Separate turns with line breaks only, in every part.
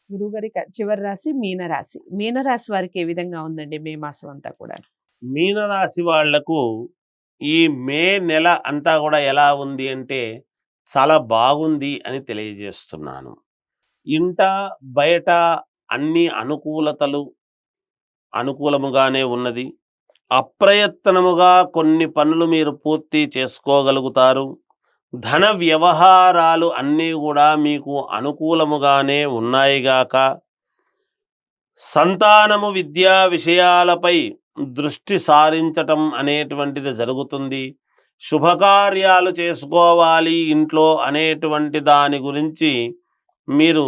గురువుగారి చివరి రాశి మీనరాశి. మీనరాశి వారికి ఏ విధంగా ఉందండి మే మాసం అంతా కూడా?
మీనరాశి వాళ్లకు ఈ మే నెల అంతా కూడా ఎలా ఉంది అంటే చాలా బాగుంది అని తెలియజేస్తున్నాను. ఇంట బయట అన్ని అనుకూలముగానే ఉన్నది. అప్రయత్నముగా కొన్ని పనులు మీరు పూర్తి చేసుకోగలుగుతారు. ధన వ్యవహారాలు అన్నీ కూడా మీకు అనుకూలముగానే ఉన్నాయిగాక. సంతానము విద్యా విషయాలపై దృష్టి సారించటం అనేటువంటిది జరుగుతుంది. శుభకార్యాలు చేసుకోవాలి ఇంట్లో అనేటువంటి దాని గురించి మీరు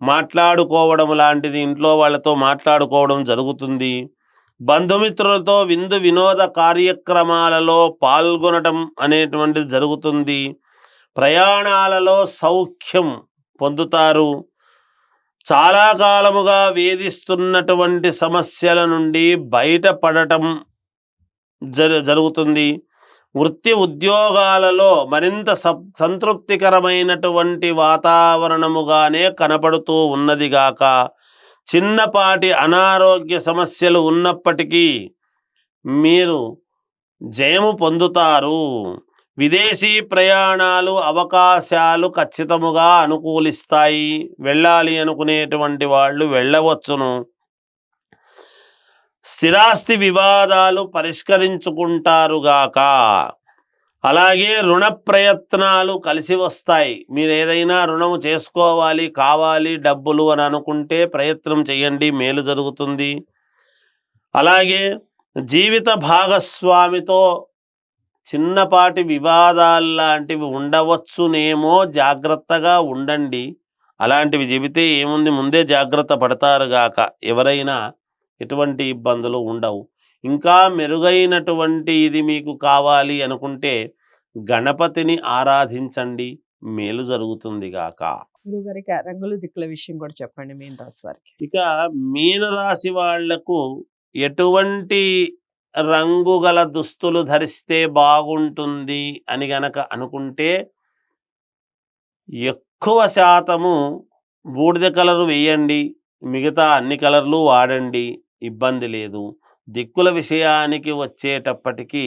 మాట్లాడుకోవడం లాంటిది ఇంట్లో వాళ్ళతో మాట్లాడుకోవడం జరుగుతుంది. బంధుమిత్రులతో విందు వినోద కార్యక్రమాలలో పాల్గొనటం అనేటువంటిది జరుగుతుంది. ప్రయాణాలలో సౌఖ్యం పొందుతారు. చాలా కాలముగా వేధిస్తున్నటువంటి సమస్యల నుండి బయటపడటం జరుగుతుంది. వృత్తి ఉద్యోగాలలో మరింత సంతృప్తికరమైనటువంటి వాతావరణముగానే కనపడుతూ ఉన్నదిగాక. చిన్నపాటి అనారోగ్య సమస్యలు ఉన్నప్పటికీ మీరు జయము పొందుతారు. విదేశీ ప్రయాణాలు అవకాశాలు ఖచ్చితముగా అనుకూలిస్తాయి. వెళ్ళాలి అనుకునేటువంటి వాళ్ళు వెళ్ళవచ్చును. స్థిరాస్తి వివాదాలు పరిష్కరించుకుంటారుగాక. అలాగే రుణ ప్రయత్నాలు కలిసి వస్తాయి. మీరు ఏదైనా రుణము చేసుకోవాలి, కావాలి డబ్బులు అని అనుకుంటే ప్రయత్నం చేయండి, మేలు జరుగుతుంది. అలాగే జీవిత భాగస్వామితో చిన్నపాటి వివాదాలు లాంటివి ఉండవచ్చునేమో, జాగ్రత్తగా ఉండండి. అలాంటివి చెబితే ఏముంది, ముందే జాగ్రత్త పడతారుగాక. ఎవరైనా ఎటువంటి ఇబ్బందులు ఉండవు. ఇంకా మెరుగైనటువంటి ఇది మీకు కావాలి అనుకుంటే గణపతిని ఆరాధించండి, మేలు జరుగుతుంది గాక.
గురువుగారికి రంగులు దిక్కుల విషయం కూడా చెప్పండి మీన రాశి వారికి.
ఇక మీనరాశి వాళ్లకు ఎటువంటి రంగు గల దుస్తులు ధరిస్తే బాగుంటుంది అని గనక అనుకుంటే ఎక్కువ శాతము బూడిద కలరు వేయండి, మిగతా అన్ని కలర్లు వాడండి, ఇబ్బంది లేదు. దిక్కుల విషయానికి వచ్చేటప్పటికి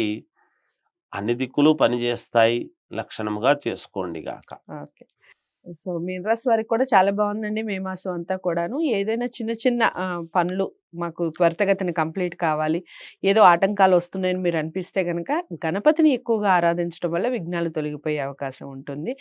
అన్ని దిక్కులు పనిచేస్తాయి, లక్షణముగా చేసుకోండి గాక.
ఓకే. సో మీనరాశి వారికి కూడా చాలా బాగుందండి మే మాసం అంతా కూడాను. ఏదైనా చిన్న చిన్న పనులు మాకు త్వరితగతిన కంప్లీట్ కావాలి, ఏదో ఆటంకాలు వస్తున్నాయని మీరు అనిపిస్తే కనుక గణపతిని ఎక్కువగా ఆరాధించడం వల్ల విఘ్నాలు తొలగిపోయే అవకాశం ఉంటుంది.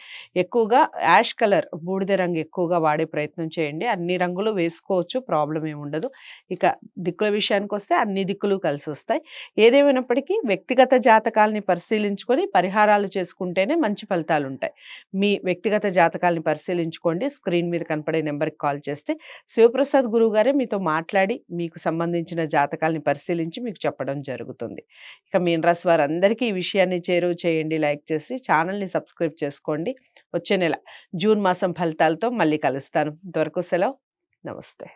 ఎక్కువగా యాష్ కలర్, బూడిద రంగు ఎక్కువగా వాడే ప్రయత్నం చేయండి. అన్ని రంగులు వేసుకోవచ్చు, ప్రాబ్లం ఏమి ఉండదు. ఇక దిక్కుల విషయానికి వస్తే అన్ని దిక్కులు కలిసి వస్తాయి. ఏదేమైనప్పటికీ వ్యక్తిగత జాతకాలని పరిశీలించుకొని పరిహారాలు చేసుకుంటేనే మంచి ఫలితాలు ఉంటాయి. మీ వ్యక్తిగత జాతకాలని పరిశీలించుకోండి. స్క్రీన్ మీద కనపడే నెంబర్కి కాల్ చేస్తే శివప్రసాద్ గురువు గారే మీతో మాట్లాడి మీకు సంబంధించిన జాతకాలని పరిశీలించి మీకు చెప్పడం జరుగుతుంది. ఇక మీనరాశి వారందరికీ ఈ విషయాన్ని చేరువ చేయండి, లైక్ చేసి ఛానల్ని సబ్స్క్రైబ్ చేసుకోండి. వచ్చే నెల జూన్ మాసం ఫలితాలతో మళ్ళీ కలుస్తాను. ఇంతవరకు సెలవు. నమస్తే.